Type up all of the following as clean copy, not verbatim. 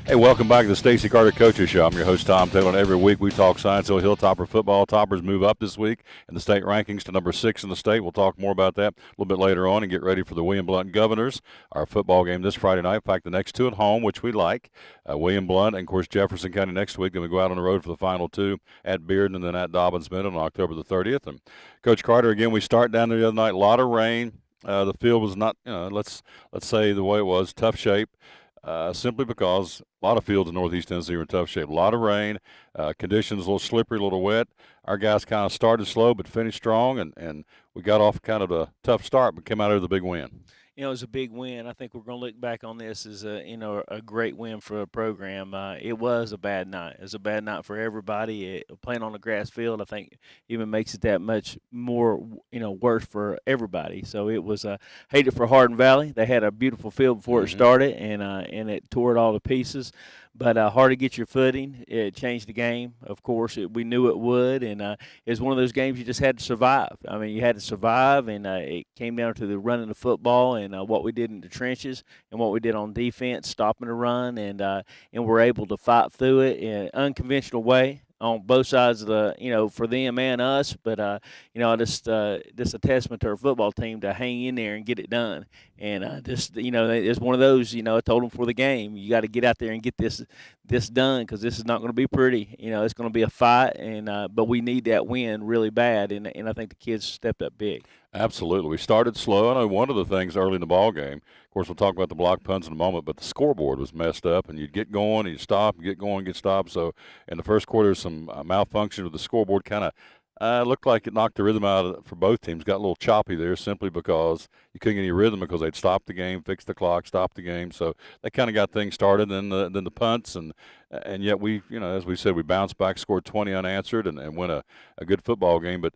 Hey, welcome back to the Stacy Carter Coaches Show. I'm your host, Tom Taylor, and every week we talk Science Hill Hilltopper football. Toppers move up this week in the state rankings to number 6 in the state. We'll talk more about that a little bit later on and get ready for the William Blount Governors, our football game this Friday night. In fact, the next two at home, which we like, William Blount and, of course, Jefferson County next week. Then we go out on the road for the final two at Bearden and then at Dobbins Middle on October the 30th. And Coach Carter, again, we start down there the other night. A lot of rain. The field was not, let's say the way it was, tough shape. Simply because a lot of fields in Northeast Tennessee are in tough shape. A lot of rain, conditions a little slippery, a little wet. Our guys kind of started slow but finished strong, and we got off kind of a tough start but came out of the big win. It was a big win. I think we're going to look back on this as a great win for a program. It was a bad night. It was a bad night for everybody. Playing on the grass field, I think, even makes it that much more worse for everybody. So it was hated for Hardin Valley. They had a beautiful field before it started, and it tore it all to pieces. But hard to get your footing. It changed the game. Of course, we knew it would, and it was one of those games you just had to survive. I mean, you had to survive, and it came down to the running the football and what we did in the trenches and what we did on defense, stopping the run, and we're able to fight through it in an unconventional way on both sides of the, for them and us. But, just a testament to our football team to hang in there and get it done. And it's one of those, I told them for the game, you got to get out there and get this done because this is not going to be pretty. It's going to be a fight, and but we need that win really bad, and I think the kids stepped up big. Absolutely. We started slow. I know one of the things early in the ball game, of course, we'll talk about the block punts in a moment, but the scoreboard was messed up, and you'd get going, and you'd stop, and get going, get stopped. So in the first quarter, some malfunction with the scoreboard kind of looked like it knocked the rhythm out for both teams. Got a little choppy there simply because you couldn't get any rhythm because they'd stopped the game, fixed the clock, stopped the game. So that kind of got things started. And then the punts, and yet we, as we said, we bounced back, scored 20 unanswered, and win a good football game. But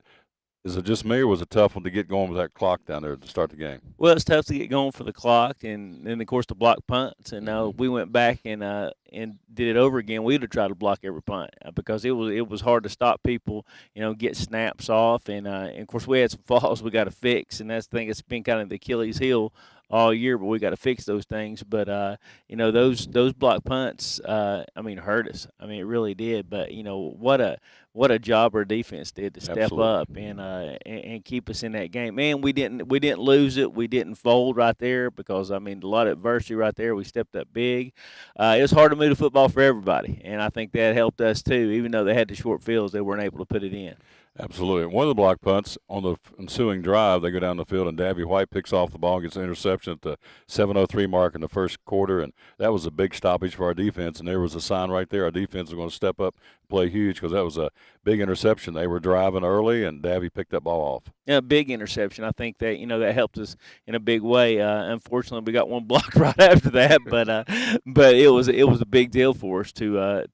is it just me, or was it tough one to get going with that clock down there to start the game? Well, it's tough to get going for the clock, and then of course the block punts. And we went back and did it over again. We'd have tried to block every punt because it was hard to stop people, get snaps off, and of course we had some flaws we got to fix, and that's the thing. It's been kind of the Achilles heel all year, but we got to fix those things. But those block punts, hurt us. It really did. But what a job our defense did to step up and keep us in that game. Man, we didn't lose it. We didn't fold right there because a lot of adversity right there. We stepped up big. It was hard to move the football for everybody, and I think that helped us too. Even though they had the short fields, they weren't able to put it in. Absolutely. One of the block punts on the ensuing drive, they go down the field, and Davy White picks off the ball and gets an interception at the 7:03 mark in the first quarter, and that was a big stoppage for our defense, and there was a sign right there. Our defense was going to step up and play huge because that was a big interception. They were driving early, and Davy picked that ball off. Yeah, big interception. I think that that helped us in a big way. Unfortunately, we got one block right after that, but it was a big deal for us to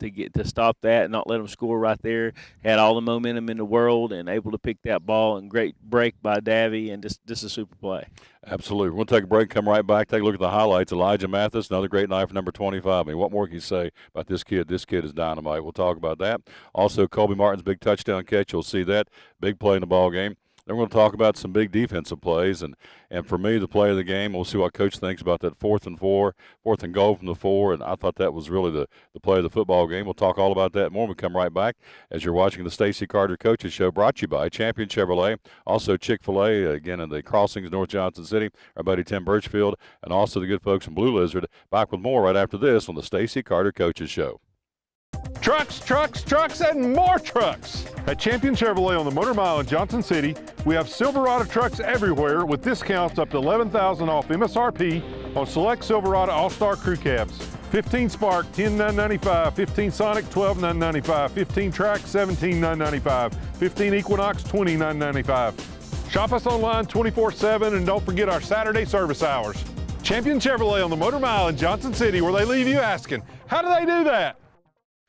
stop that and not let them score right there. Had all the momentum in the world and able to pick that ball, and great break by Davy, and just a super play. Absolutely. We'll take a break, come right back, take a look at the highlights. Elijah Mathis, another great night for number 25. What more can you say about this kid? This kid is dynamite. We'll talk about that. Also, Colby Martin's big touchdown catch. You'll see that. Big play in the ball game. Then we're going to talk about some big defensive plays, and for me, the play of the game, we'll see what Coach thinks about that 4th and goal from the 4, and I thought that was really the play of the football game. We'll talk all about that more when we come right back as you're watching the Stacy Carter Coaches Show, brought to you by Champion Chevrolet, also Chick-fil-A, again in the Crossings, North Johnson City, our buddy Tim Birchfield, and also the good folks from Blue Lizard. Back with more right after this on the Stacy Carter Coaches Show. Trucks, trucks, trucks, and more trucks. At Champion Chevrolet on the Motor Mile in Johnson City, we have Silverado trucks everywhere with discounts up to $11,000 off MSRP on select Silverado All-Star Crew Cabs. 15 Spark, $10,995. 15 Sonic, $12,995. 15 Track, $17,995. 15 Equinox, $20,995. Shop us online 24/7 and don't forget our Saturday service hours. Champion Chevrolet on the Motor Mile in Johnson City, where they leave you asking, how do they do that?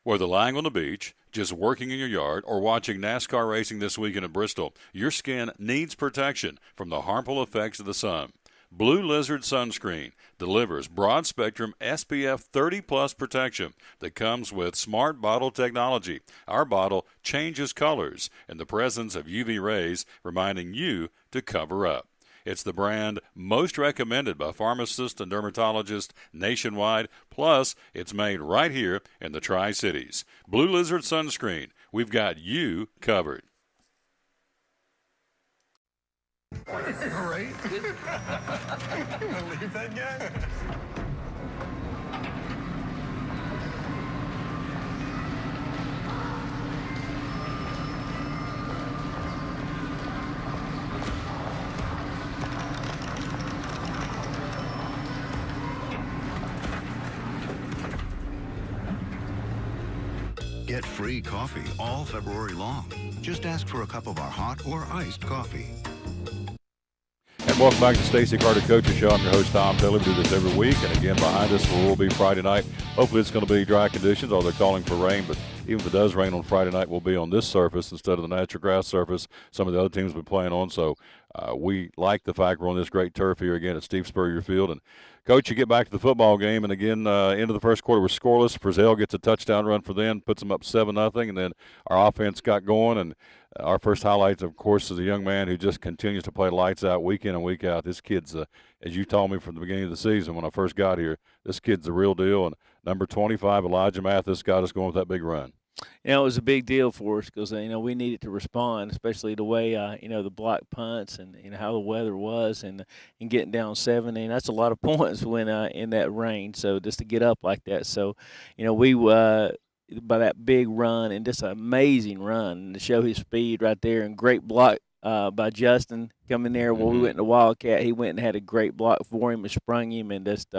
Whether lying on the beach, just working in your yard, or watching NASCAR racing this weekend in Bristol, your skin needs protection from the harmful effects of the sun. Blue Lizard Sunscreen delivers broad-spectrum SPF 30-plus protection that comes with smart bottle technology. Our bottle changes colors in the presence of UV rays, reminding you to cover up. It's the brand most recommended by pharmacists and dermatologists nationwide. Plus, it's made right here in the Tri-Cities. Blue Lizard Sunscreen. We've got you covered. Right? Believe that guy? Get free coffee all February long. Just ask for a cup of our hot or iced coffee. And welcome back to Stacy Carter Coaches Show. I'm your host, Tom Taylor. We do this every week. And again, behind us will be Friday night. Hopefully it's going to be dry conditions, although they're calling for rain. But even if it does rain on Friday night, we'll be on this surface instead of the natural grass surface some of the other teams will be playing on. So we like the fact we're on this great turf here again at Steve Spurrier Field. And, Coach, you get back to the football game. And, again, into the first quarter, we're scoreless. Frizzell gets a touchdown run for them, puts them up 7-0. And then our offense got going. And our first highlight, of course, is a young man who just continues to play lights out week in and week out. This kid's, as you told me from the beginning of the season when I first got here, this kid's the real deal. And number 25, Elijah Mathis, got us going with that big run. You know, it was a big deal for us because, we needed to respond, especially the way, the block punts and, how the weather was and getting down 70. And that's a lot of points when in that rain. So just to get up like that. So, we by that big run and just an amazing run and to show his speed right there and great block by Justin coming there. Well, we went in the Wildcat. He went and had a great block for him and sprung him, and just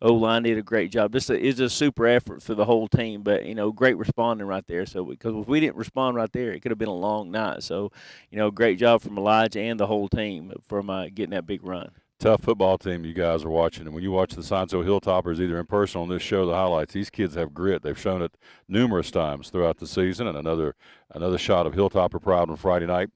O-line did a great job. It's a super effort for the whole team, but, great responding right there. So because if we didn't respond right there, it could have been a long night. So, great job from Elijah and the whole team from getting that big run. Tough football team you guys are watching. And when you watch the Science-O Hilltoppers, either in person or on this show, the highlights, these kids have grit. They've shown it numerous times throughout the season. And another shot of Hilltopper pride on Friday night.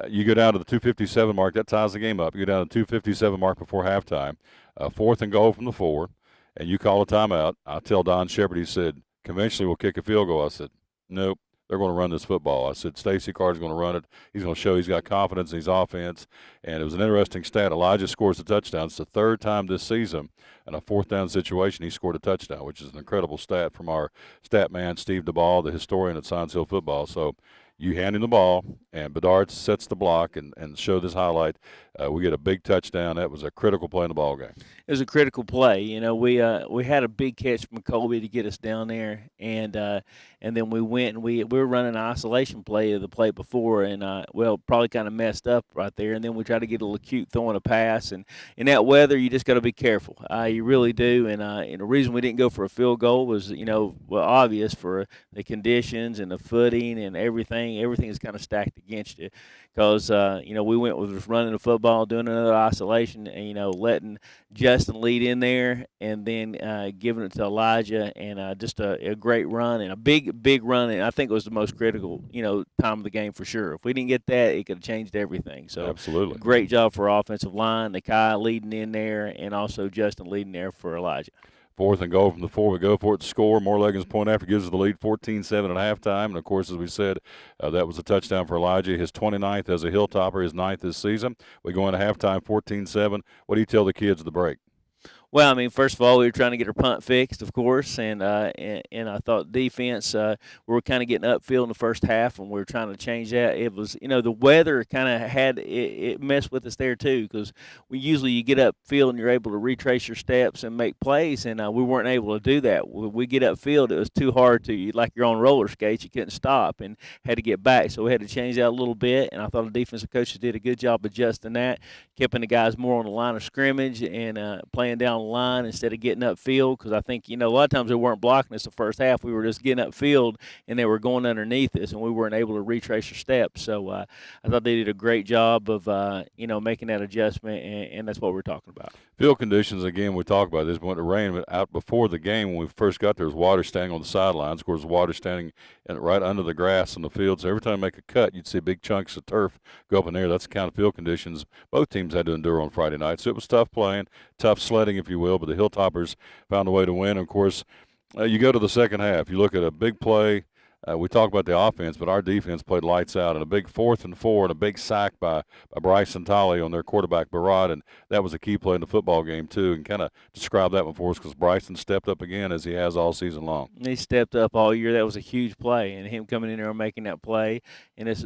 You go down to the 2:57 mark. That ties the game up. You go down to the 2:57 mark before halftime. 4th and goal from the 4. And you call a timeout. I tell Don Shepard, he said, conventionally we'll kick a field goal. I said, nope. They're going to run this football. I said, Stacy Carter's going to run it. He's going to show he's got confidence in his offense. And it was an interesting stat. Elijah scores a touchdown. It's the 3rd time this season in a 4th down situation he scored a touchdown, which is an incredible stat from our stat man, Steve DeBall, the historian at Science Hill Football. So you hand him the ball, and Bedard sets the block and show this highlight. We get a big touchdown. That was a critical play in the ball game. It was a critical play. We had a big catch from Colby to get us down there, and then we went and we were running an isolation play of the play before, and probably kind of messed up right there. And then we tried to get a little cute throwing a pass, and in that weather, you just got to be careful. You really do. And the reason we didn't go for a field goal was obvious for the conditions and the footing and everything. Everything is kind of stacked against you because we went with just running the football, doing another isolation, and letting Justin lead in there, and then giving it to Elijah, and just a great run and a big run. And I think it was the most critical time of the game for sure. If we didn't get that, it could have changed everything. So absolutely, great job for our offensive line, Nakai leading in there, and also Justin leading there for Elijah. 4th and goal from the 4. We go for it to score. Moore Leggins point after gives us the lead 14-7 at halftime. And, of course, as we said, that was a touchdown for Elijah, his 29th as a Hilltopper, his 9th this season. We go into halftime 14-7. What do you tell the kids at the break? Well, first of all, we were trying to get our punt fixed, of course, and I thought defense, we were kind of getting upfield in the first half, and we were trying to change that. It was, the weather kind of had it messed with us there too, because you get upfield and you're able to retrace your steps and make plays, and we weren't able to do that. When we get upfield, it was too hard to, like you're on roller skates, you couldn't stop and had to get back, so we had to change that a little bit, and I thought the defensive coaches did a good job adjusting that, keeping the guys more on the line of scrimmage and playing down the line instead of getting upfield, because I think, a lot of times they weren't blocking us the first half. We were just getting upfield, and they were going underneath us, and we weren't able to retrace our steps. So I thought they did a great job of, making that adjustment, and that's what we're talking about. Field conditions, again, we talk about this. When it rained out before the game, when we first got there, was water standing on the sidelines. Of course, water standing right under the grass on the field. So every time you make a cut, you'd see big chunks of turf go up in there. That's the kind of field conditions both teams had to endure on Friday night. So it was tough playing, tough sledding, if you will, but the Hilltoppers found a way to win. Of course, you go to the second half. You look at a big play we talk about the offense, but our defense played lights out, and a big 4th and 4 and a big sack by Bryson Tolley on their quarterback Barad, and that was a key play in the football game too. And kind of describe that one for us, because Bryson stepped up again as he has all season long. He stepped up all year. That was a huge play, and him coming in there and making that play, and it's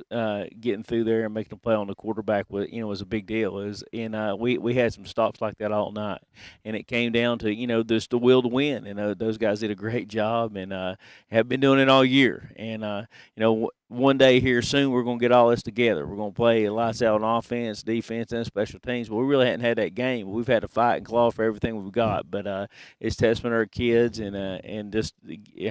getting through there and making a play on the quarterback was a big deal. We had some stops like that all night, and it came down to just the will to win. And those guys did a great job, and have been doing it all year. And one day here soon we're going to get all this together. We're going to play lights out on offense, defense, and special teams. But we really hadn't had that game. We've had to fight and claw for everything we've got. But it's testament to our kids and just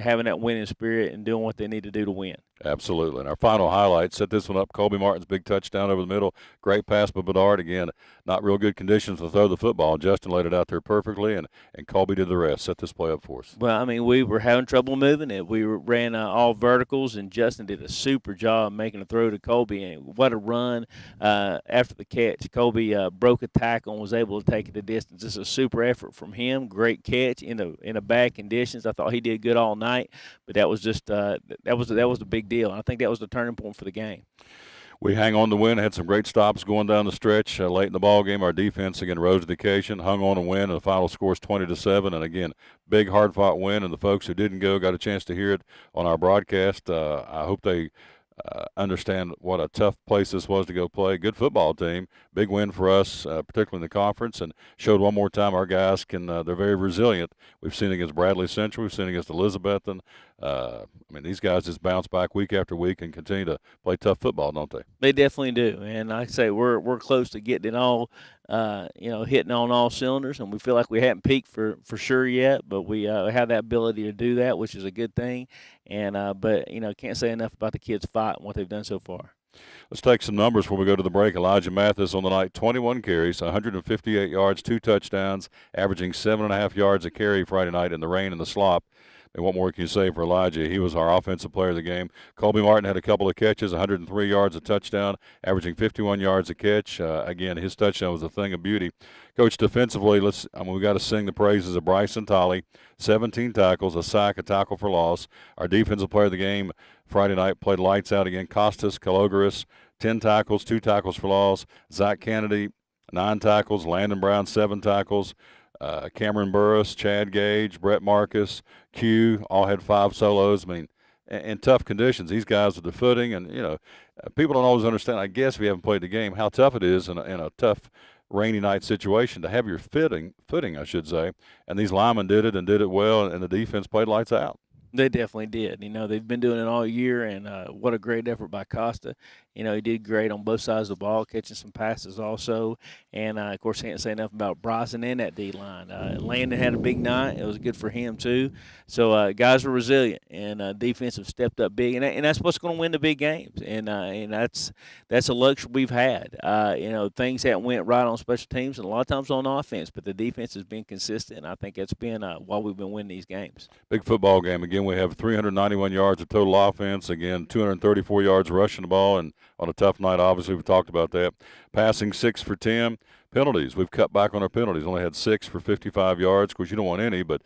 having that winning spirit and doing what they need to do to win. Absolutely. And our final highlight, set this one up, Colby Martin's big touchdown over the middle. Great pass by Bedard. Again, not real good conditions to throw the football. Justin laid it out there perfectly, and Colby did the rest. Set this play up for us. Well, I mean, we were having trouble moving it. We ran all verticals, and Justin did a super job making a throw to Colby. And what a run after the catch. Colby broke a tackle and was able to take it the distance. It's a super effort from him. Great catch in the bad conditions. I thought he did good all night, but that was just that was the big deal. I think that was the turning point for the game. We hang on to win. Had some great stops going down the stretch late in the ball game. Our defense again rose to the occasion, hung on and win, and the final score is 20-7. And again, big hard-fought win. And the folks who didn't go got a chance to hear it on our broadcast. I hope they understand what a tough place this was to go play. Good football team. Big win for us, particularly in the conference, and showed one more time our guys they're very resilient. We've seen against Bradley Central. We've seen against Elizabethton. These guys just bounce back week after week and continue to play tough football, don't they? They definitely do. And like I say, we're close to getting it all, hitting on all cylinders, and we feel like we haven't peaked for sure yet, but we have that ability to do that, which is a good thing. And but can't say enough about the kids' fight and what they've done so far. Let's take some numbers before we go to the break. Elijah Mathis on the night, 21 carries, 158 yards, 2 touchdowns, averaging 7.5 yards a carry Friday night in the rain and the slop. And what more can you say for Elijah? He was our offensive player of the game. Colby Martin had a couple of catches, 103 yards a touchdown, averaging 51 yards a catch. Again, his touchdown was a thing of beauty. Coach, defensively, we got to sing the praises of Bryson Tolley, 17 tackles, a sack, a tackle for loss. Our defensive player of the game Friday night played lights out again. Costas Kalogaris, 10 tackles, 2 tackles for loss. Zach Kennedy, 9 tackles. Landon Brown, 7 tackles. Cameron Burris, Chad Gage, Brett Marcus, Q, all had 5 solos. In tough conditions, these guys with the footing, and people don't always understand, I guess, if you haven't played the game, how tough it is in a tough rainy night situation to have your footing, I should say. And these linemen did it and did it well, and the defense played lights out. They definitely did. They've been doing it all year, and what a great effort by Costa. He did great on both sides of the ball, catching some passes also. And, of course, can't say enough about Bryson and that D-line. Landon had a big night. It was good for him, too. So, guys were resilient, and defense have stepped up big. And that's what's going to win the big games. And that's a luxury we've had. Things haven't went right on special teams and a lot of times on offense, but the defense has been consistent, and I think that's been why we've been winning these games. Big football game. Again, we have 391 yards of total offense. Again, 234 yards rushing the ball, and on a tough night, obviously, we talked about that. Passing 6 for 10. Penalties, we've cut back on our penalties. Only had 6 for 55 yards. Of course, you don't want any, but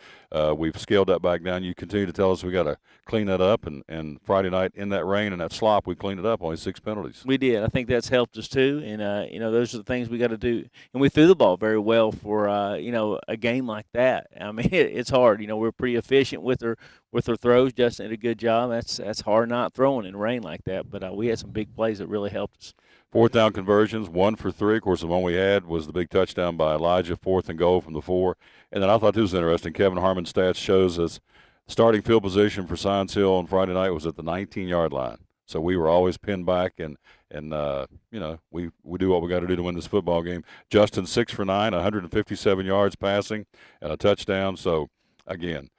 we've scaled that back down. You continue to tell us we got to clean that up, and Friday night in that rain and that slop, we cleaned it up. Only 6 penalties. We did. I think that's helped us too, and those are the things we got to do. And we threw the ball very well for a game like that. I mean, it's hard. We're pretty efficient with our throws. Justin did a good job. That's hard not throwing in rain like that, but we had some big plays that really helped us. 4th down conversions, 1 for 3. Of course, the one we had was the big touchdown by Elijah, 4th and goal from the 4. And then I thought this was interesting. Kevin Harmon's stats shows us starting field position for Science Hill on Friday night was at the 19-yard line. So we were always pinned back, and we do what we got to do to win this football game. Justin 6 for 9, 157 yards passing, and a touchdown. So again,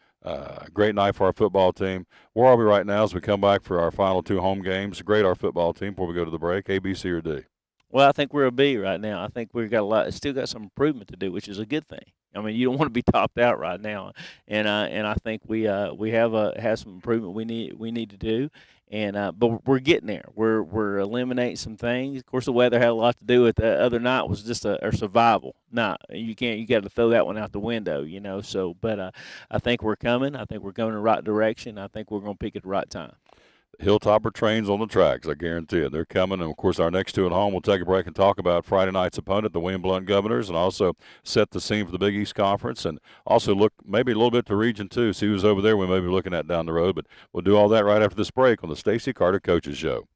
great night for our football team. Where are we right now as we come back for our final 2 home games? Grade our football team before we go to the break, A, B, C, or D? Well, I think we're a B right now. I think we've got still got some improvement to do, which is a good thing. I mean, you don't want to be topped out right now, and I think we have some improvement we need to do, and but we're getting there. We're eliminating some things. Of course, the weather had a lot to do with the other night. Was just a survival night. You got to throw that one out the window, So, but I think we're coming. I think we're going in the right direction. I think we're going to peak at the right time. Hilltopper trains on the tracks, I guarantee it. They're coming, and of course, our next two at home. We'll take a break and talk about Friday night's opponent, the William Blount Governors, and also set the scene for the Big East Conference, and also look maybe a little bit to Region 2, see who's over there we may be looking at down the road. But we'll do all that right after this break on the Stacy Carter Coaches Show.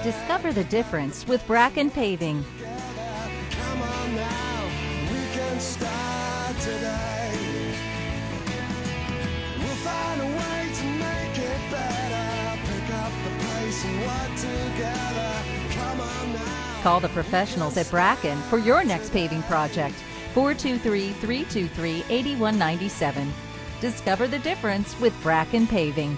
Discover the difference with Bracken Paving. Come on now, we can start today. We'll find a way to make it better. Pick up the pace and work together. Come on now. Call the professionals at Bracken for your next paving project. 423-323-8197. Discover the difference with Bracken Paving.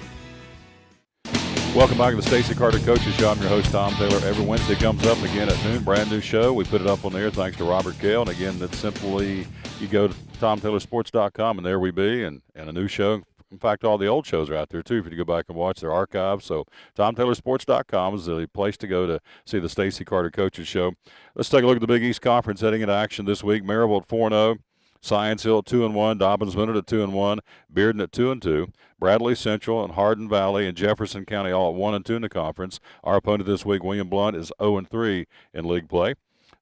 Welcome back to the Stacy Carter Coaches Show. I'm your host, Tom Taylor. Every Wednesday comes up again at noon. Brand new show. We put it up on the air thanks to Robert Gale. And again, that's simply you go to TomTaylorSports.com, and there we be, and a new show. In fact, all the old shows are out there, too, if you go back and watch their archives. So TomTaylorSports.com is the place to go to see the Stacy Carter Coaches Show. Let's take a look at the Big East Conference heading into action this week. Maryville at 4-0. Science Hill at 2-1, Dobbins Minute at 2-1, Bearden at 2-2, Bradley Central and Hardin Valley and Jefferson County all at 1-2 in the conference. Our opponent this week, William Blount, is 0-3 in league play.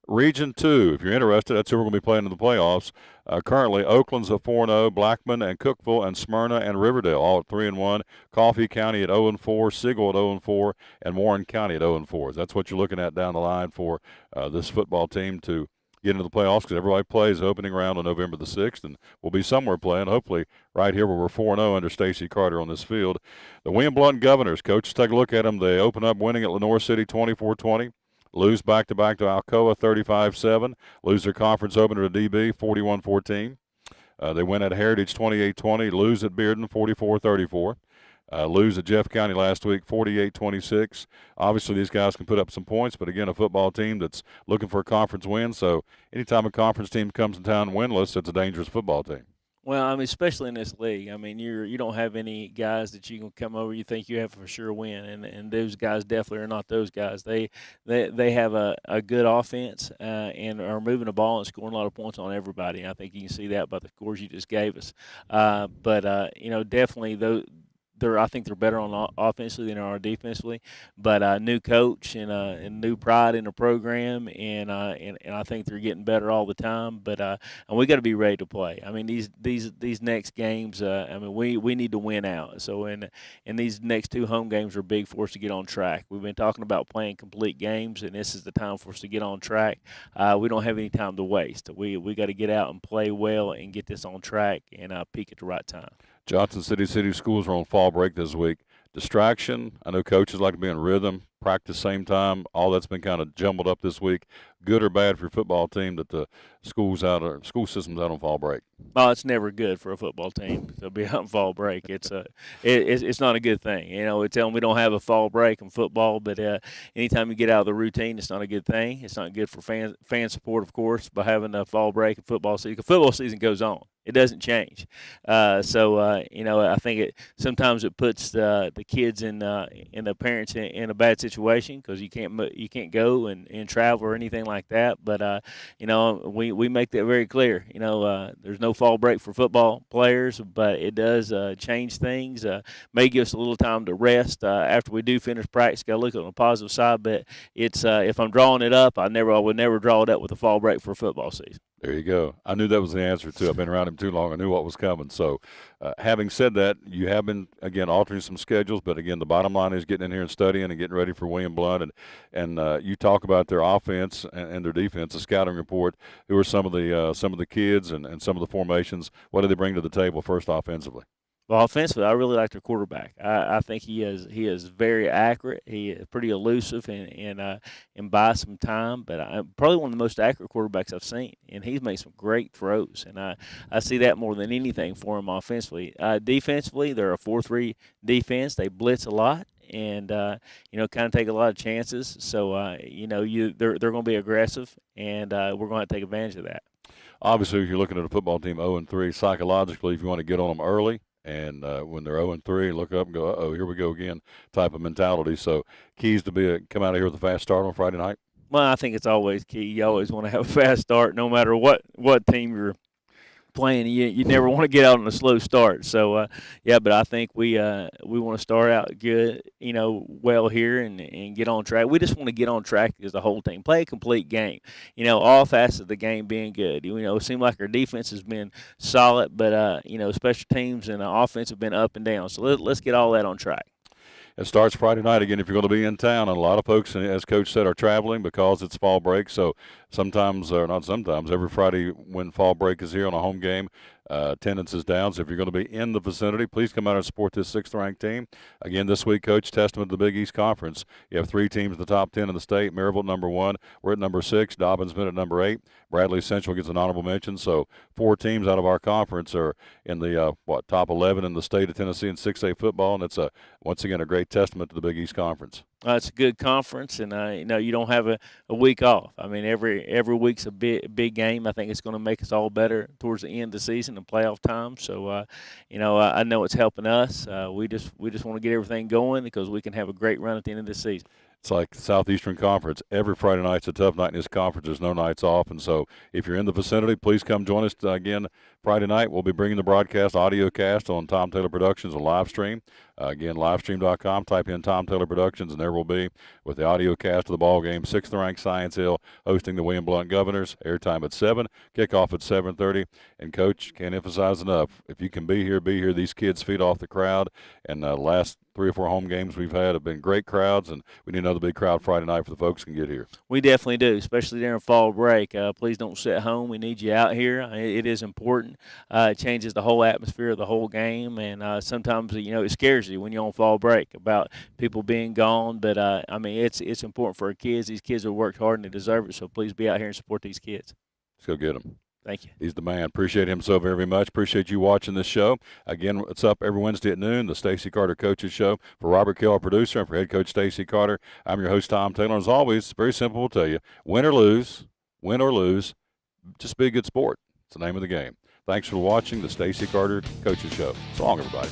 Region 2, if you're interested, that's who we're going to be playing in the playoffs. Currently, Oakland's at 4-0, Blackman and Cookeville and Smyrna and Riverdale all at 3-1, Coffee County at 0-4, Siegel at 0-4, and Warren County at 0-4. That's what you're looking at down the line for this football team to get into the playoffs, because everybody plays opening round on November the 6th, and we'll be somewhere playing, hopefully right here where we're 4-0 under Stacy Carter on this field. The William Blount Governors, coaches, take a look at them. They open up winning at Lenore City 24-20, lose back-to-back to Alcoa 35-7, lose their conference opener to DB 41-14. They win at Heritage 28-20, lose at Bearden 44-34. Lose at Jeff County last week, 48-26. Obviously, these guys can put up some points, but again, a football team that's looking for a conference win. So anytime a conference team comes in town winless, it's a dangerous football team. Well, I mean, especially in this league. I mean, you don't have any guys that you can come over you think you have for sure win, and those guys definitely are not those guys. They have a good offense and are moving the ball and scoring a lot of points on everybody. And I think you can see that by the scores you just gave us. But definitely though. I think they're better on offensively than they are defensively, but new coach and new pride in the program, and I think they're getting better all the time. But and we got to be ready to play. I mean, these next games, I mean, we need to win out. So and these next two home games are big for us to get on track. We've been talking about playing complete games, and this is the time for us to get on track. We don't have any time to waste. We got to get out and play well and get this on track and peak at the right time. Johnson City schools are on fall break this week. Distraction. I know coaches like to be in rhythm, practice same time. All that's been kind of jumbled up this week. Good or bad for your football team that the school system's out on fall break? Oh, it's never good for a football team to be out on fall break. It's not a good thing. We tell them we don't have a fall break in football, but anytime you get out of the routine, it's not a good thing. It's not good for fan support, of course, by having a fall break in football season. The football season goes on. It doesn't change. I think sometimes it puts the kids and the parents in a bad situation because you can't go and travel or anything like that. But we make that very clear. There's no fall break for football players, but it does change things. May give us a little time to rest after we do finish practice. Got to look on the positive side, but it's if I'm drawing it up, I would never draw it up with a fall break for a football season. There you go. I knew that was the answer, too. I've been around him too long. I knew what was coming. So, having said that, you have been, again, altering some schedules. But, again, the bottom line is getting in here and studying and getting ready for William Blount. And you talk about their offense and their defense, a scouting report. Who are some of the kids and some of the formations? What do they bring to the table first offensively? Well, offensively, I really like their quarterback. I think he is very accurate. He is pretty elusive and buys some time. But probably one of the most accurate quarterbacks I've seen, and he's made some great throws. And I see that more than anything for him offensively. Defensively, they're a 4-3 defense. They blitz a lot and kind of take a lot of chances. So they're going to be aggressive, and we're going to have to take advantage of that. Obviously, if you're looking at a football team 0-3, psychologically, if you want to get on them early. And when they're 0-3, look up and go, uh-oh, here we go again type of mentality. So keys to come out of here with a fast start on Friday night? Well, I think it's always key. You always want to have a fast start no matter what team you're playing. You never want to get out on a slow start. So, but I think we want to start out good, well here and get on track. We just want to get on track as the whole team. Play a complete game, all facets of the game being good. It seemed like our defense has been solid, but, special teams and offense have been up and down. So let's get all that on track. It starts Friday night again if you're going to be in town. And a lot of folks, as Coach said, are traveling because it's fall break. So sometimes, or not sometimes, every Friday when fall break is here on a home game, attendance is down. So if you're going to be in the vicinity, please come out and support this 6th-ranked team. Again, this week, Coach, testament to the Big East Conference. You have 3 teams in the top 10 in the state. Maryville, number 1. We're at number 6. Dobbins been at number 8. Bradley Central gets an honorable mention. So 4 teams out of our conference are in the top 11 in the state of Tennessee in 6A football, and it's once again a great testament to the Big East Conference. It's a good conference, and you don't have a week off. I mean, every week's a big game. I think it's going to make us all better towards the end of the season and playoff time. So, I know it's helping us. We just want to get everything going because we can have a great run at the end of this season. It's like the Southeastern Conference. Every Friday night's a tough night in this conference. There's no nights off. And so if you're in the vicinity, please come join us again Friday night. We'll be bringing the broadcast, audio cast on Tom Taylor Productions, a live stream. Again, livestream.com. Type in Tom Taylor Productions, and there will be with the audio cast of the ball game. 6th-ranked Science Hill hosting the William Blount Governors. Airtime at 7, kickoff at 7:30. And, Coach, can't emphasize enough, if you can be here, be here. These kids feed off the crowd. And the last 3 or 4 home games we've had have been great crowds, and we need another big crowd Friday night for the folks who can get here. We definitely do, especially during fall break. Please don't sit home. We need you out here. It is important. It changes the whole atmosphere of the whole game, and sometimes, it scares you when you're on fall break about people being gone. But, it's important for our kids. These kids have worked hard, and they deserve it, so please be out here and support these kids. Let's go get them. Thank you. He's the man. Appreciate him so very much. Appreciate you watching this show. Again, it's up every Wednesday at noon, the Stacy Carter Coaches Show. For Robert Kill, our producer, and for head coach Stacy Carter, I'm your host, Tom Taylor. And as always, it's very simple. We'll tell you, win or lose, just be a good sport. It's the name of the game. Thanks for watching the Stacy Carter Coaches Show. So long, everybody.